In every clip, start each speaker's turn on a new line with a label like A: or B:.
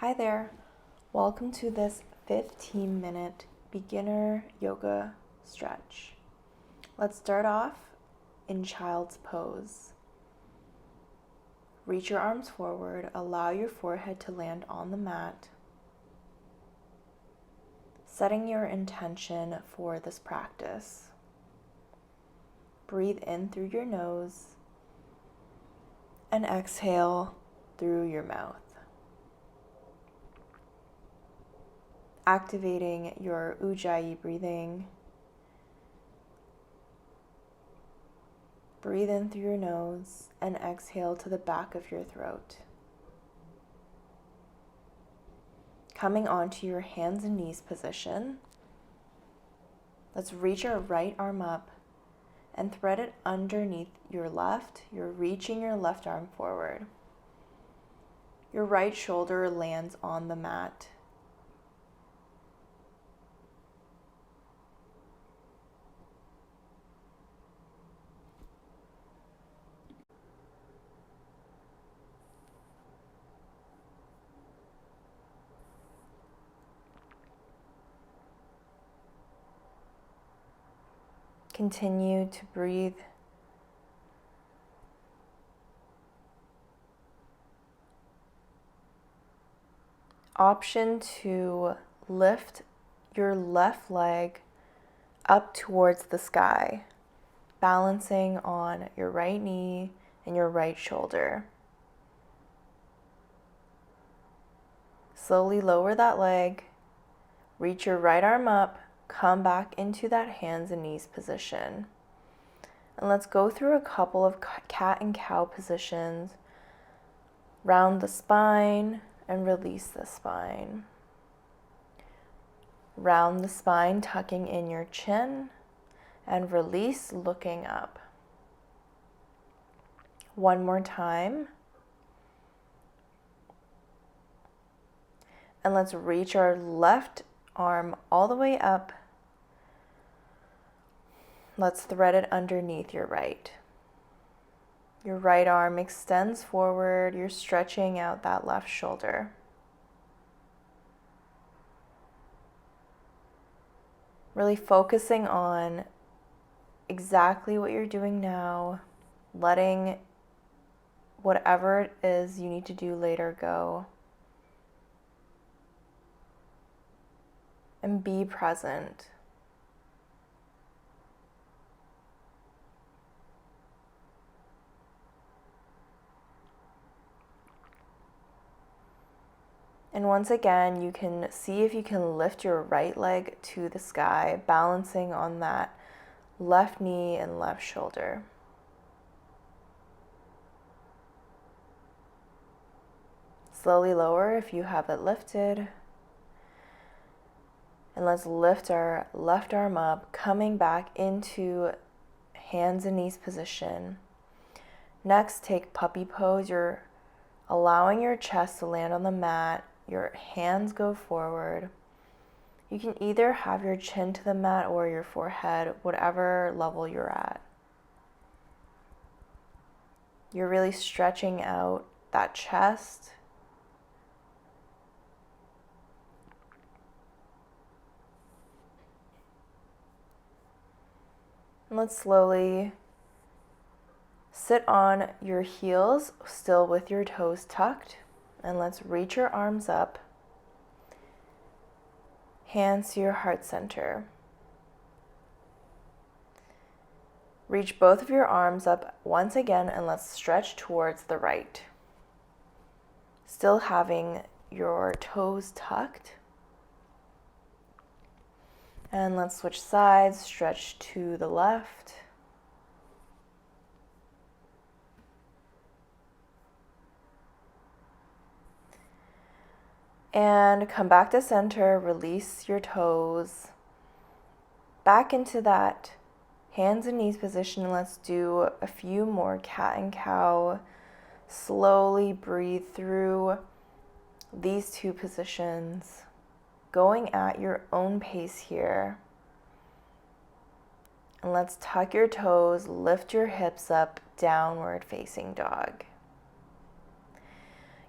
A: Hi there, welcome to this 15-minute beginner yoga stretch. Let's start off in child's pose. Reach your arms forward, allow your forehead to land on the mat, setting your intention for this practice. Breathe in through your nose and exhale through your mouth. Activating your Ujjayi breathing. Breathe in through your nose and exhale to the back of your throat. Coming onto your hands and knees position, let's reach our right arm up and thread it underneath your left. You're reaching your left arm forward. Your right shoulder lands on the mat. Continue to breathe. Option to lift your left leg up towards the sky, balancing on your right knee and your right shoulder. Slowly lower that leg, reach your right arm up, come back into that hands and knees position. And let's go through a couple of cat and cow positions. Round the spine and release the spine. Round the spine, tucking in your chin, and release, looking up. One more time. And let's reach our left arm all the way up. Let's thread it underneath your right. Your right arm extends forward. You're stretching out that left shoulder. Really focusing on exactly what you're doing now, letting whatever it is you need to do later go. And be present. And once again, you can see if you can lift your right leg to the sky, balancing on that left knee and left shoulder. Slowly lower if you have it lifted. And let's lift our left arm up, coming back into hands and knees position. Next, take puppy pose. You're allowing your chest to land on the mat. Your hands go forward. You can either have your chin to the mat or your forehead, whatever level you're at. You're really stretching out that chest. And let's slowly sit on your heels, still with your toes tucked. And let's reach your arms up, hands to your heart center. Reach both of your arms up once again and let's stretch towards the right. Still having your toes tucked. And let's switch sides, stretch to the left. And come back to center, release your toes. Back into that hands and knees position. Let's do a few more cat and cow. Slowly breathe through these two positions, going at your own pace here. And let's tuck your toes, lift your hips up, downward facing dog.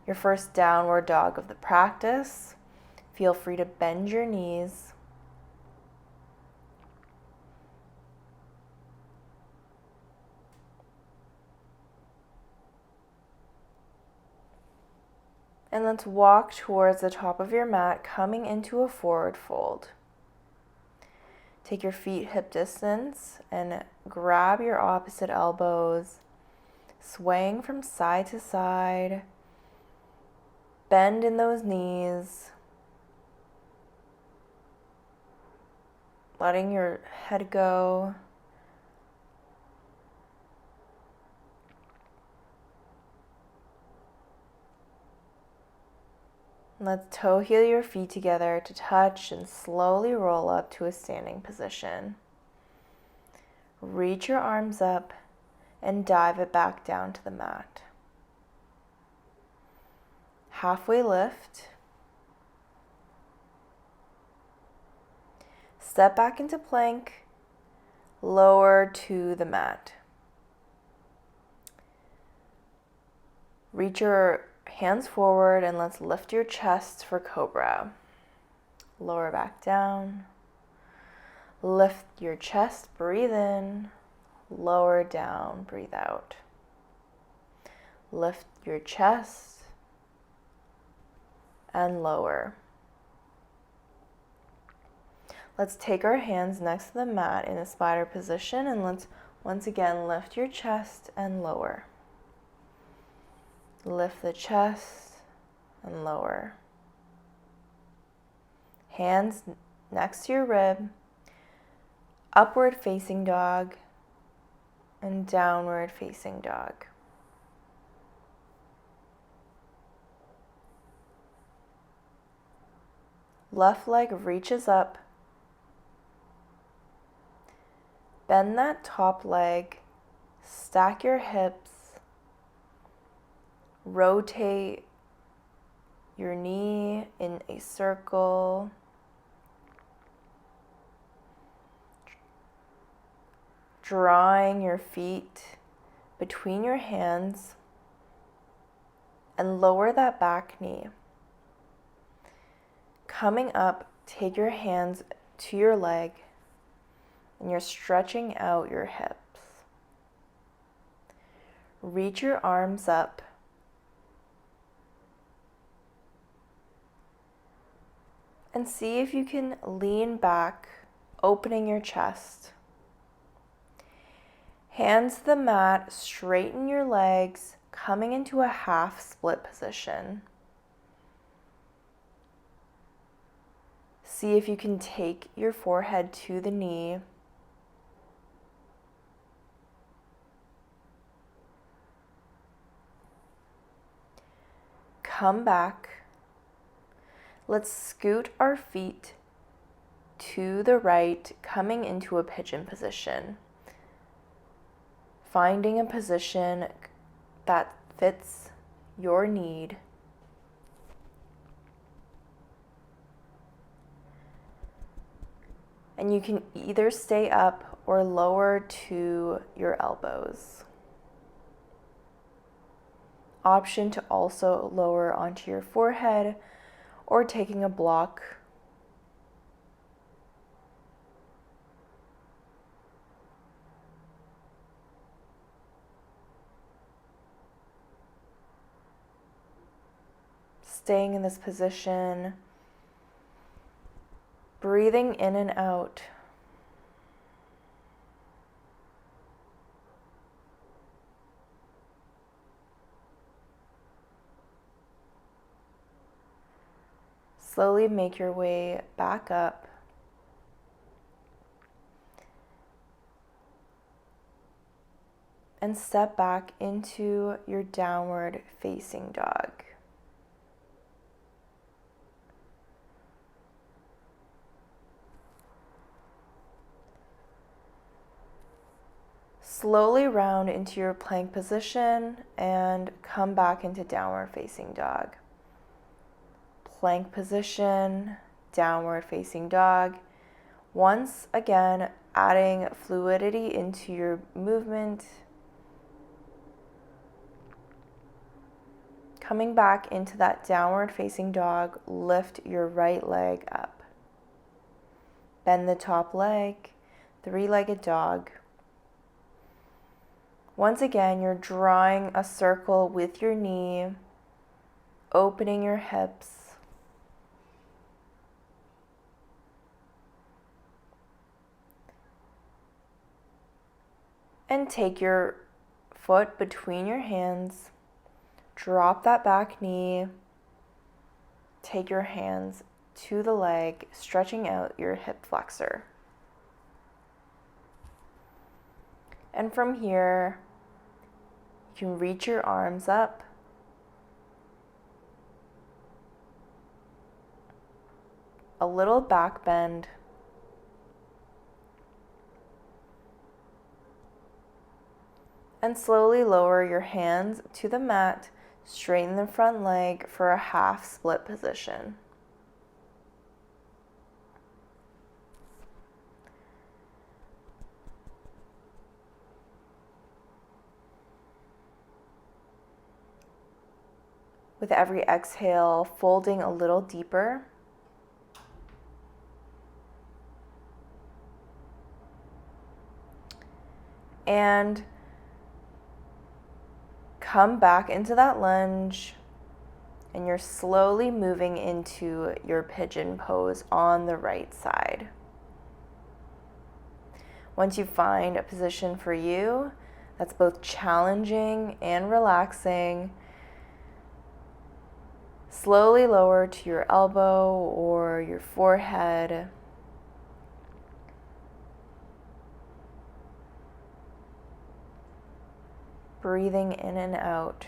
A: your first downward dog of the practice. Feel free to bend your knees. And let's walk towards the top of your mat, coming into a forward fold. Take your feet hip distance and grab your opposite elbows, swaying from side to side. Bend in those knees, letting your head go. Let's toe heel your feet together to touch and slowly roll up to a standing position. Reach your arms up and dive it back down to the mat. Halfway lift. Step back into plank, lower to the mat. Reach your hands forward and let's lift your chest for cobra. Lower back down. Lift your chest, breathe in. Lower down, breathe out. Lift your chest and lower. Let's take our hands next to the mat in a spider position and let's once again lift your chest and lower. Lift the chest and lower. Hands next to your rib, upward facing dog and downward facing dog. Left leg reaches up. Bend that top leg, stack your hips, rotate your knee in a circle. Drawing your feet between your hands and lower that back knee. Coming up, take your hands to your leg and you're stretching out your hips. Reach your arms up. And see if you can lean back, opening your chest. Hands to the mat, straighten your legs, coming into a half split position. See if you can take your forehead to the knee. Come back. Let's scoot our feet to the right, coming into a pigeon position. Finding a position that fits your need. And you can either stay up or lower to your elbows. Option to also lower onto your forehead or taking a block. Staying in this position, breathing in and out. Slowly make your way back up. And step back into your downward facing dog. Slowly round into your plank position and come back into downward facing dog. Plank position, downward facing dog. Once again, adding fluidity into your movement. Coming back into that downward facing dog, lift your right leg up. Bend the top leg, three-legged dog. Once again, you're drawing a circle with your knee, opening your hips. And take your foot between your hands, drop that back knee, take your hands to the leg, stretching out your hip flexor. And from here, you can reach your arms up. A little back bend. And slowly lower your hands to the mat, straighten the front leg for a half split position. With every exhale, folding a little deeper. And come back into that lunge, and you're slowly moving into your pigeon pose on the right side. Once you find a position for you that's both challenging and relaxing, slowly lower to your elbow or your forehead. Breathing in and out.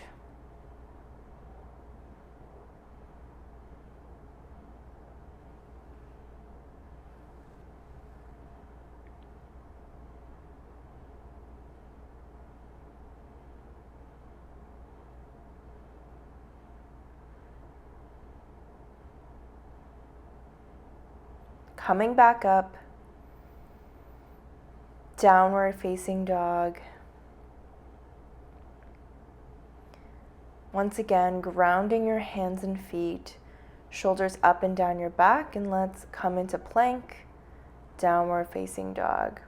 A: Coming back up, downward facing dog. Once again, grounding your hands and feet, shoulders up and down your back, and let's come into plank, downward facing dog.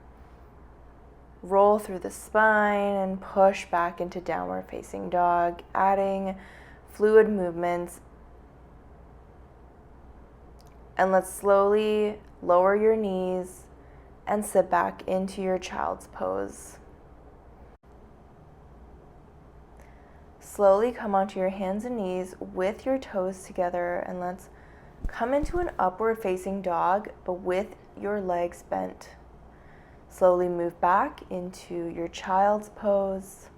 A: Roll through the spine and push back into downward facing dog, adding fluid movements. And let's slowly lower your knees and sit back into your child's pose. Slowly come onto your hands and knees with your toes together, and let's come into an upward facing dog, but with your legs bent. Slowly move back into your child's pose.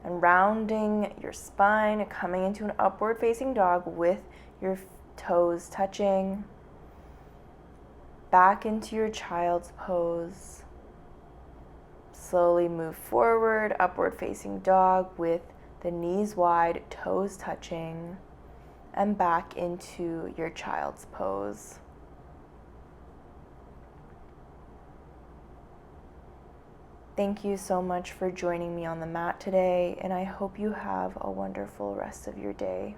A: And rounding your spine, coming into an upward facing dog with your toes touching. Back into your child's pose. Slowly move forward, upward facing dog with the knees wide, toes touching, and back into your child's pose. Thank you so much for joining me on the mat today, and I hope you have a wonderful rest of your day.